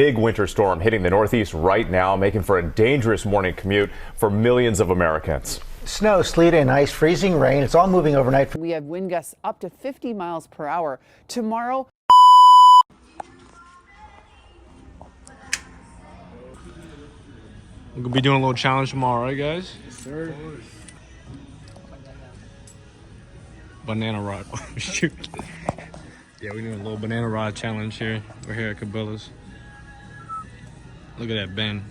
Big winter storm hitting the Northeast right now, making for a dangerous morning commute for millions of Americans. Snow, sleet, and ice, freezing rain. It's all moving overnight. We have wind gusts up to 50 miles per hour. Tomorrow, we're gonna be doing a little challenge tomorrow, right, guys? Yes, sir. Banana rod. Oh, shoot. Yeah, we're doing a little banana rod challenge here. We're here at Cabela's. Look at that bend.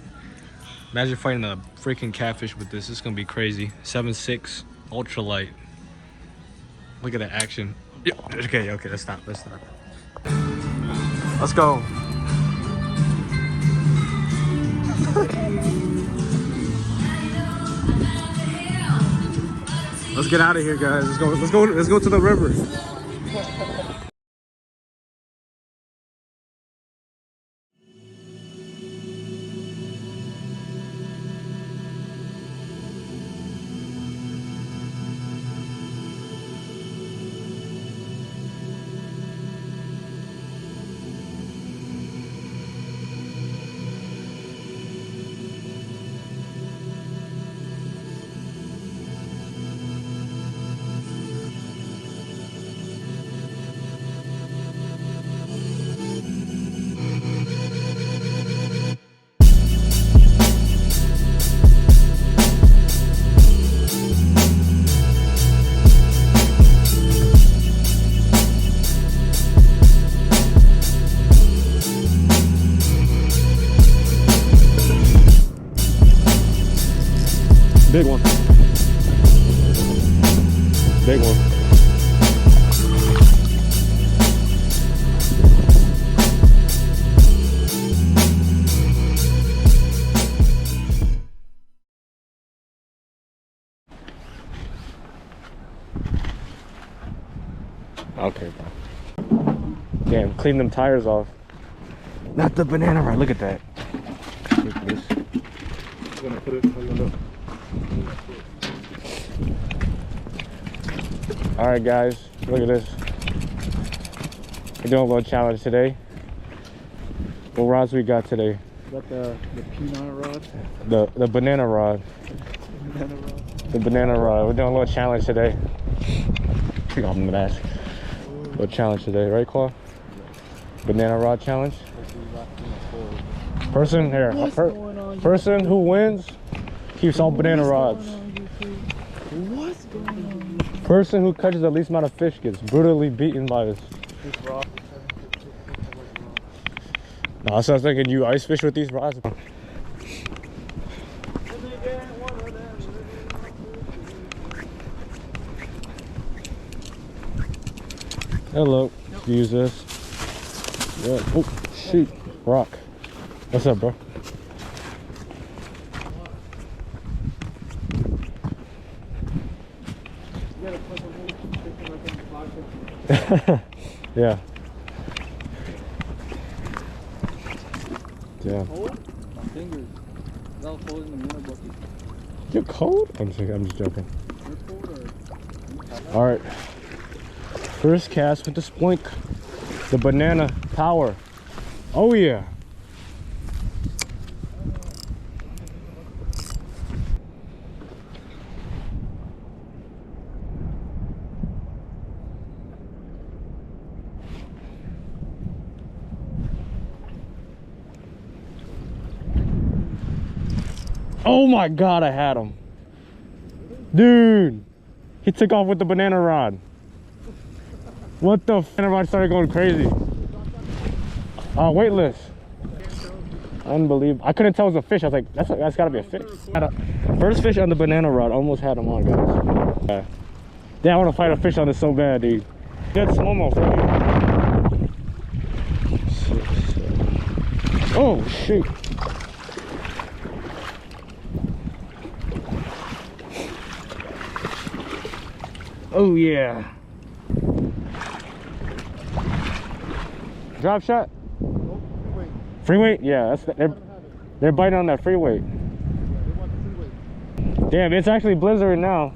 Imagine fighting a freaking catfish with this. It's gonna be crazy. 7.6 ultralight. Look at that action. Yeah. Okay, let's stop. Let's go. Let's get out of here, guys. Let's go to the river. Big one. Big one. Okay, bro. Damn, clean them tires off. Not the banana rod. Look at that. Look at this. I'm gonna put it on the look. All right, guys, look at this. We're doing a little challenge today. What rods we got today? Got the peanut rod. The banana rod. Banana rod. The banana rod. We're doing a little challenge today. I'm gonna ask. A little challenge today, right, Claw? Banana rod challenge. Person here. Person who wins keeps all banana rods. What's going on? Person who catches the least amount of fish gets brutally beaten by this. No, so I was thinking you ice fish with these rods. Hello, use this. Yeah. Oh, shoot, rock. What's up, bro? Yeah. Yeah. Cold? My fingers. That was cold in the middle bucket. You're cold? I'm just joking. You're cold or? All right. First cast with the splink. The banana power. Oh yeah. Oh my God, I had him. Dude, he took off with the banana rod. What the f? Banana rod started going crazy. Weightless. Unbelievable. I couldn't tell it was a fish. I was like, that's gotta be a fish. First fish on the banana rod. Almost had him on, guys. Damn, I want to fight a fish on this so bad, dude. Good slow-mo for you. Oh, shoot. Oh yeah. Drop shot? Nope, Free weight? Yeah, they're biting on that free weight. Damn, it's actually blizzarding now.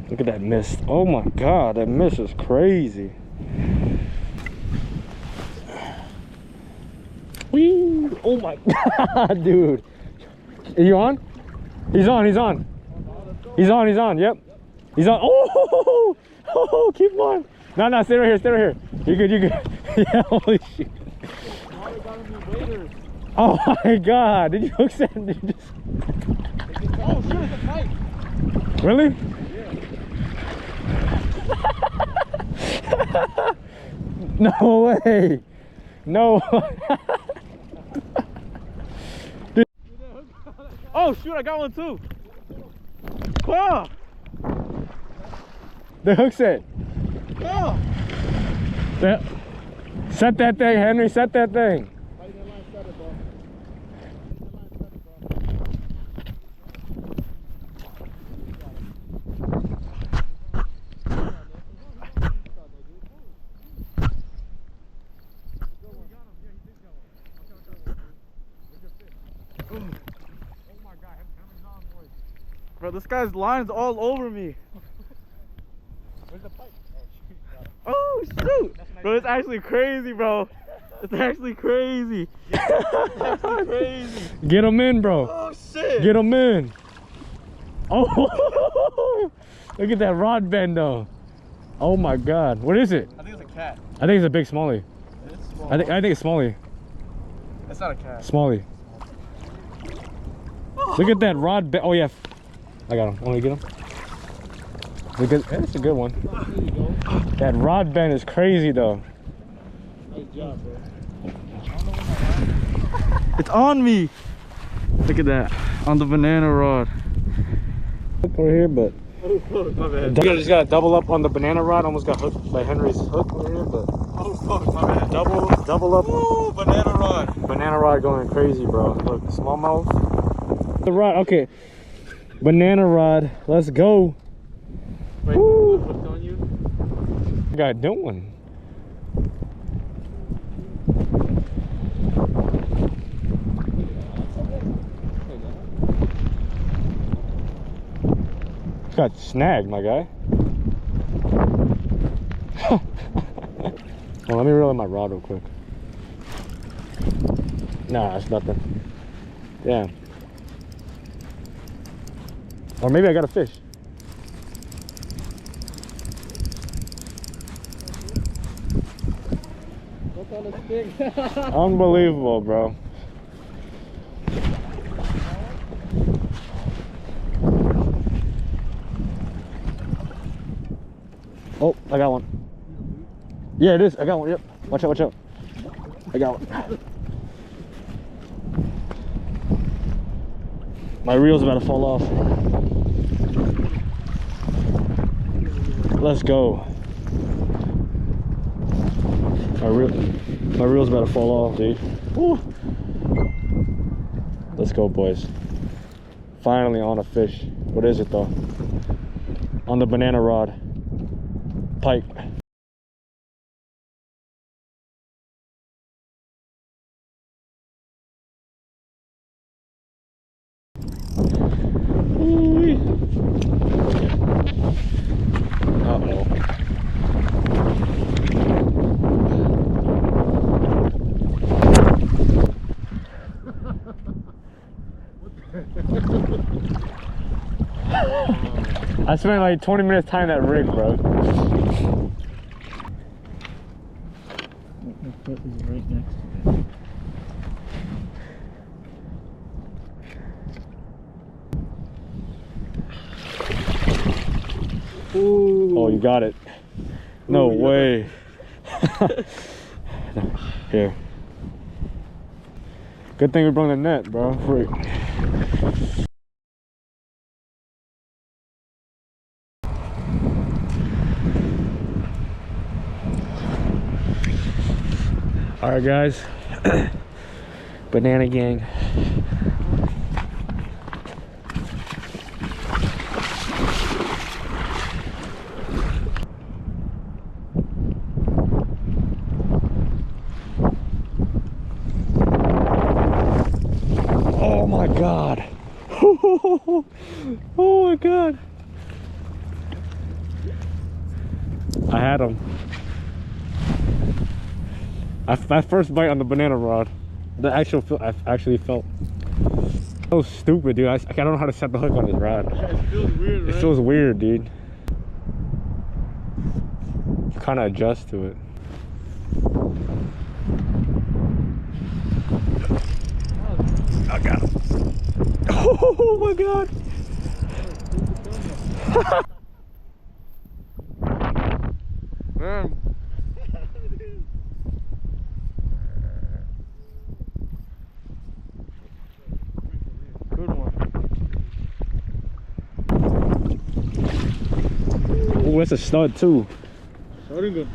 Look at that mist. Oh my God, that mist is crazy. Whee! Oh my god, dude. Are you on? He's on, he's on. He's on, he's on, yep. He's on. Oh, keep on. No, stay right here. You're good, you're good. Yeah, holy shit. Oh my god, did you hook that? Did you just... Oh shit, it's a pipe. Really? Yeah. No way. No. Dude. Oh shoot, I got one too. Oh. The hook set. Oh. Set that thing, Henry, set that thing. Bro, this guy's line's all over me. Where's the pipe? Oh shoot! Bro, it's actually crazy, bro. It's actually crazy. It's actually crazy. Get him in, bro. Oh shit! Get him in. Oh, look at that rod bend though. Oh my god. What is it? I think it's a cat. I think it's a big smallie. It's small. I think it's smallie. It's not a cat. Smallie. Look at that rod bend. Oh yeah. I got him. Want me to get him? That's a good one. There you go. That rod bend is crazy though. Nice job, bro. It's on me. Look at that. On the banana rod. Hook over here, but Oh, my bad. you just gotta double up on the banana rod. Almost got hooked by Henry's hook over here, but Oh, fuck, my bad. double up. Ooh, banana rod. Banana rod going crazy, bro. Look, smallmouth. The rod, okay. Banana rod, let's go. Wait, Woo. hooked on you? What you got doing? Got snagged, my guy. Well, let me reel in my rod real quick. Nah, it's nothing. Damn. Or maybe I got a fish. What's on the stick? Unbelievable, bro. Oh, I got one. Yeah, it is. I got one. Yep. Watch out, watch out. I got one. My reel's about to fall off. Let's go. My reel's about to fall off, dude. Woo. Let's go, boys. Finally on a fish. What is it though? On the banana rod. Pike. Uh-oh. I spent like 20 minutes tying that rig, bro. My foot is right next to it. Ooh. Oh, you got it. No Ooh, way. Here. Good thing we brought the net, bro. Freak. All right, guys. Banana gang. Oh my God. Oh my God. I had him. My first bite on the banana rod. The actual feel, I actually felt so stupid, dude. I don't know how to set the hook on this rod. It feels weird, right? It feels weird, dude. Kind of adjust to it. I got him. Oh my god. Man. Good one. Oh, that's a stud too. Shotgun.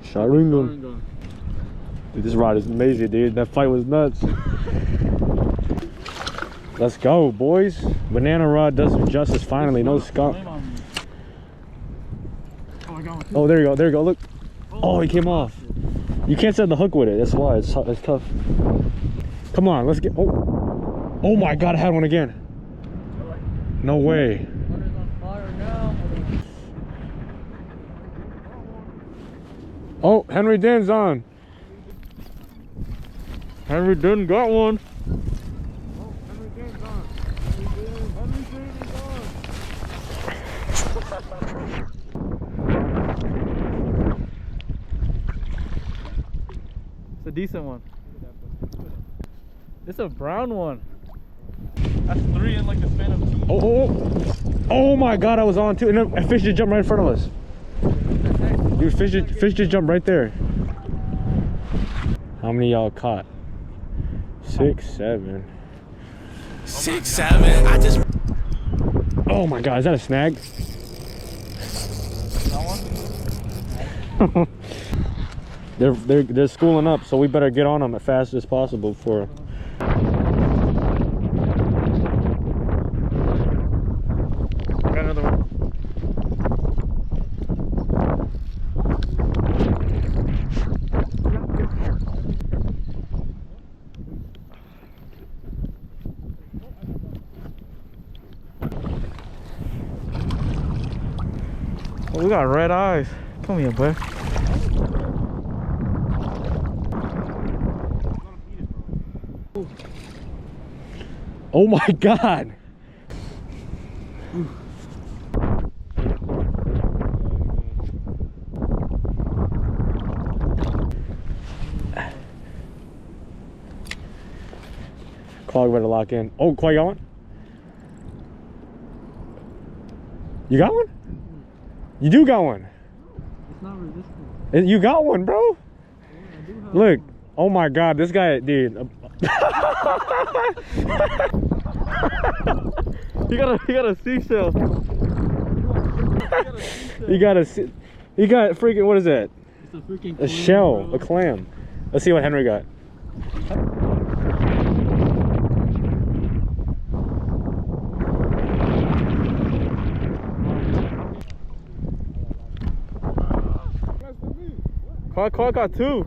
Sharingan. Dude, this rod is amazing, dude. That fight was nuts. Let's go, boys. Banana rod does some justice finally. No skunk. Oh, there you go. There you go. Look. Oh, he came off. You can't set the hook with it. That's why it's tough. Come on, let's get. Oh, oh my God! I had one again. No way. Oh, Henry Din's on. Henry didn't got one. It's a decent one. It's a brown one. That's 3 in like the span of 2. Oh my God, I was on too. And a fish just jumped right in front of us. Dude, fish just jumped right there. How many y'all caught? 6, 7. 6, 7. I just. Oh my God, is that a snag? They're schooling up, so we better get on them as fast as possible for. Got another one. Oh, we got red eyes. Come here, boy. Oh my God! Clog better lock in. Oh, Clay, you got one? You got one? You do got one. It's not resistant. You got one, bro. Yeah, I do have Look. one. Oh my God, this guy, dude. He got a seashell. He got freaking, what is that? It's a freaking A shell, a clam. Let's see what Henry got. Clark got 2.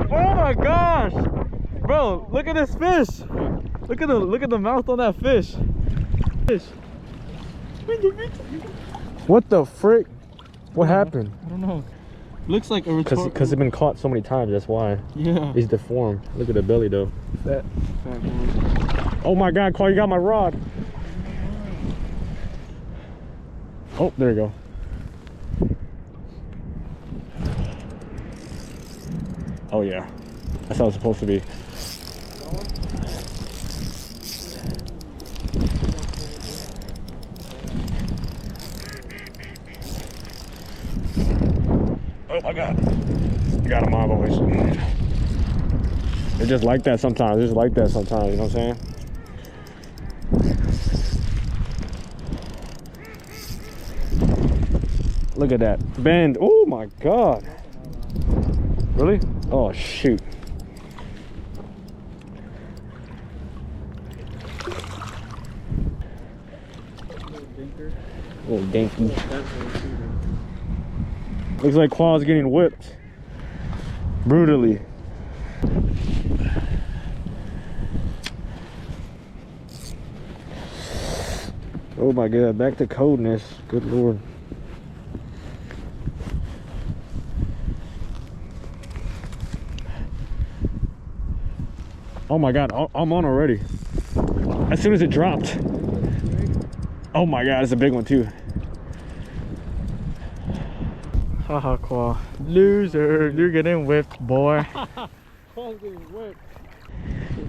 Oh my gosh, bro! Look at this fish. Look at the mouth on that fish. What the frick? What happened? I don't know. Looks like a retort. Because they've been caught so many times, that's why. Yeah. He's deformed. Look at the belly though. Fat boy. Oh my God, Carl, you got my rod. Oh, there you go. Oh yeah, that's how it's supposed to be. Oh my God, got him on, boys. They're just like that sometimes. They're just like that sometimes. You know what I'm saying? Look at that bend. Oh my God. Really? Oh shoot. Little dinky. Looks like Qual's getting whipped brutally. Oh my God, back to coldness. Good Lord. Oh my God, I'm on already. As soon as it dropped. Oh my God, it's a big one too. Haha, Qua. Loser, you're getting whipped, boy.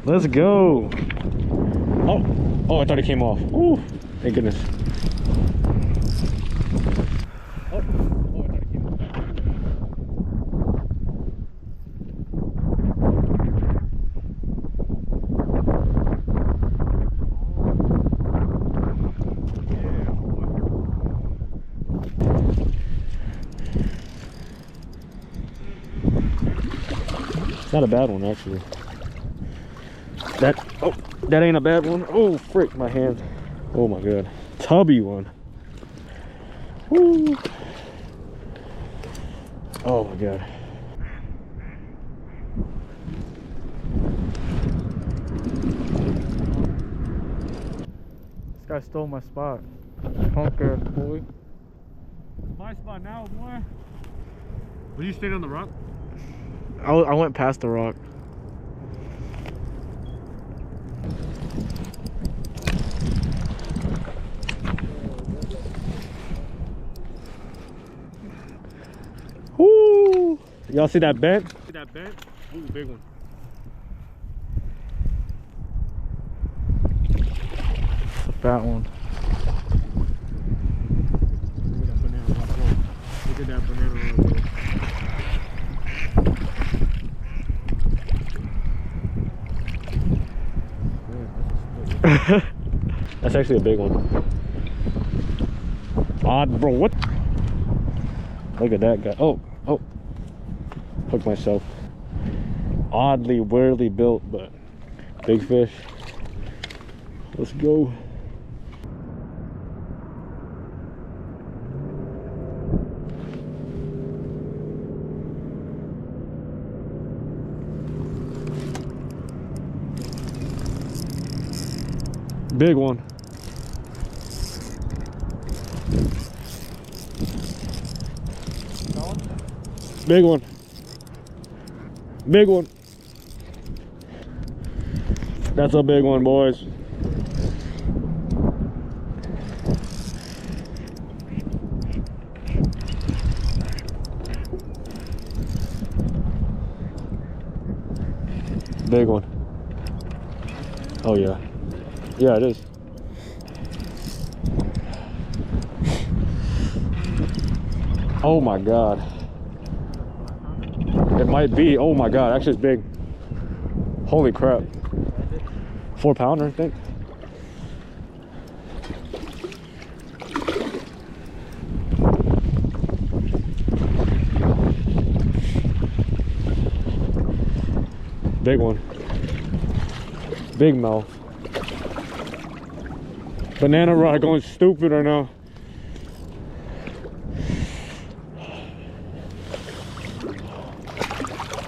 Let's go. Oh, I thought it came off. Ooh, thank goodness. Oh, I thought it came off. It's not a bad one actually. That ain't a bad one. Oh frick, my hand. Oh my God. Tubby one. Woo. Oh my God. This guy stole my spot. Punker, boy. My spot now, boy. Were you staying on the rock? I went past the rock. Woo! Y'all see that bent? See that bent? Ooh, big one. It's a fat one. Look at that banana roll, bro. That's actually a big one. Odd, bro. What? Look at that guy. Oh. Hooked myself. Oddly, weirdly built, but big fish. Let's go. Big one. Big one. Big one. That's a big one, boys. Big one. Oh yeah. Yeah, it is. Oh my God. It might be. Oh my God, actually it's big. Holy crap. 4 pounder, I think. Big one. Big mouth. Banana rod going stupid right now.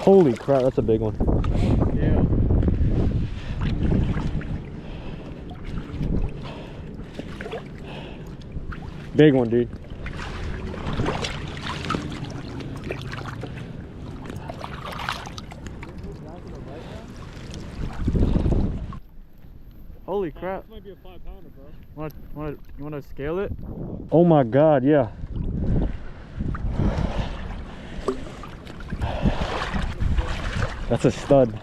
Holy crap, that's a big one. Yeah. Big one, dude. Holy crap. This might be a 5 pounder, bro. You wanna scale it? Oh my God, yeah. That's a stud.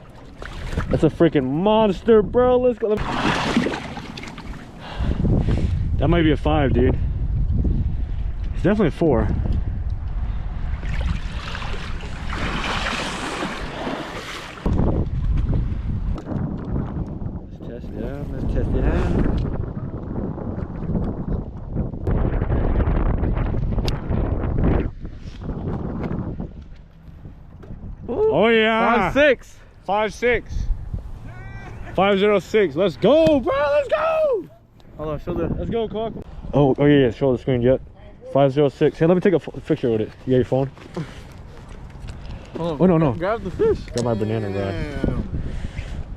That's a freaking monster, bro. Let's go. That might be a 5, dude. It's definitely a 4. Let's test it out. Let's test it out. Oh yeah. 5'6". 5'6". 506. Let's go, bro. Let's go. Hold on, show the. Let's go, Clark. Oh yeah. Show the screen yet. 506. Hey, let me take a picture with it. You got your phone? Hold on. Oh no. Grab the fish. Got my banana rod.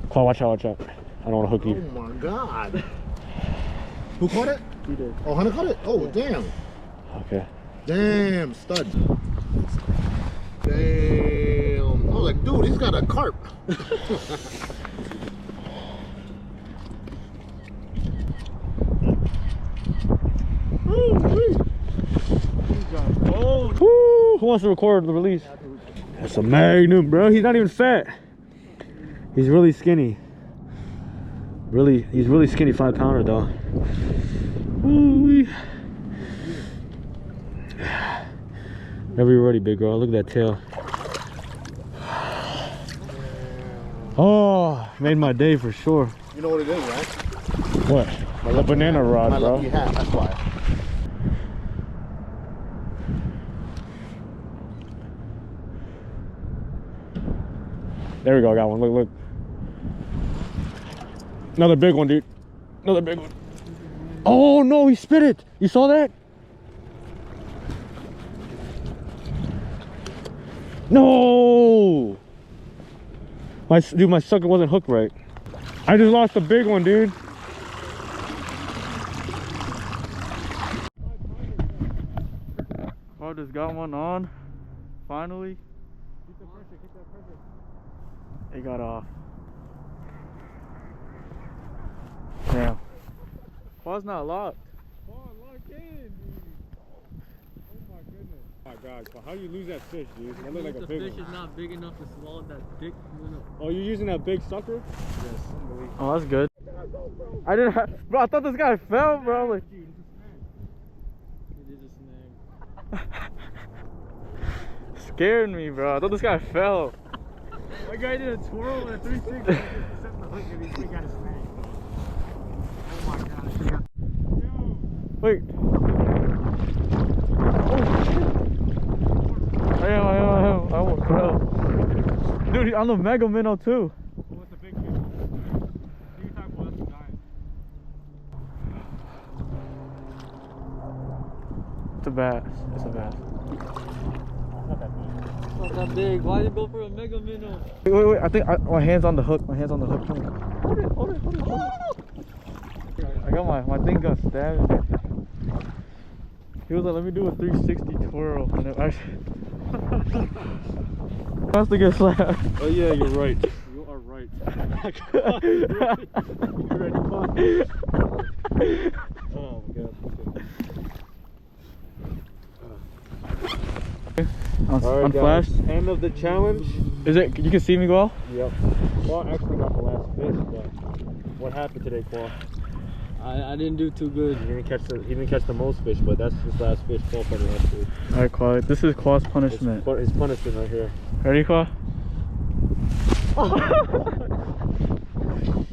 Clark, watch out, watch out. I don't want to hook you. Oh my God. Who caught it? He did. Oh, Hunter caught it? Oh, damn. Okay. Damn, stud. Damn. I was like, dude, he's got a carp. Woo! Who wants to record the release? That's a Magnum, bro. He's not even fat. He's really skinny. He's really skinny 5-pounder though. Woo-wee. Whenever you're ready, big girl. Look at that tail. Oh, made my day for sure. You know what it is, right? What? A banana rod, My bro. lucky hat, that's why. There we go, I got one. Look, look. Another big one, dude. Another big one. Oh no, he spit it. You saw that? No. My sucker wasn't hooked right. I just lost a big one, dude. I just got one on. Finally. It got off. Damn. Why's not locked? Oh, locked in, dude. Oh my goodness. Oh my god, how do you lose that fish, dude? That looked like a big one. The fish is not big enough to swallow that dick. Oh, you're using that big sucker? Yes, unbelievable. Oh, that's good. I didn't have, bro, I thought this guy fell, bro. Like, Dude, it is a snag. scared me, bro. I thought this guy fell. My guy did a twirl and a 360. Set the hook and he got a snag. Oh my god. Wait. Oh, I am. I almost fell. Dude, on the mega minnow too. Oh, it's a big fish. You talk about the giant. It's a bass. It's a bass. Not that big. Why did you go for a mega minnow? Wait. I think my hand's on the hook. My hand's on the hook. Hold it. I got my thing got stabbed. He was like, let me do a 360 twirl. And it actually has to get slapped. Oh yeah, you're right. You are right. You're ready, Paul? Oh my god. On flash. End of the challenge. Is it? You can see me, Gual? Yep. Paul actually got the last fish, but what happened today, Paul? I didn't do too good. He didn't catch the most fish, but that's his last fish. Paul caught the last fish. Alright, Qual. This is Qual's punishment. His punishment right here. Ready, Qual?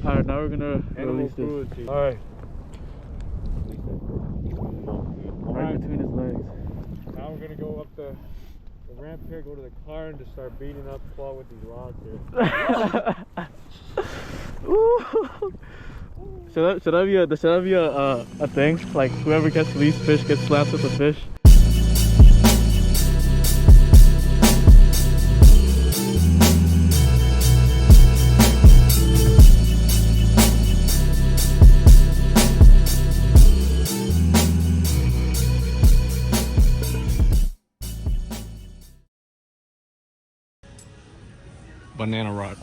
Alright, now we're gonna release this. Alright. Right between his legs. Now we're gonna go up the ramp here, go to the car, and just start beating up Claw with these rods here. Should that be a thing? Like whoever catches the least fish gets slapped with a fish. Banana rod.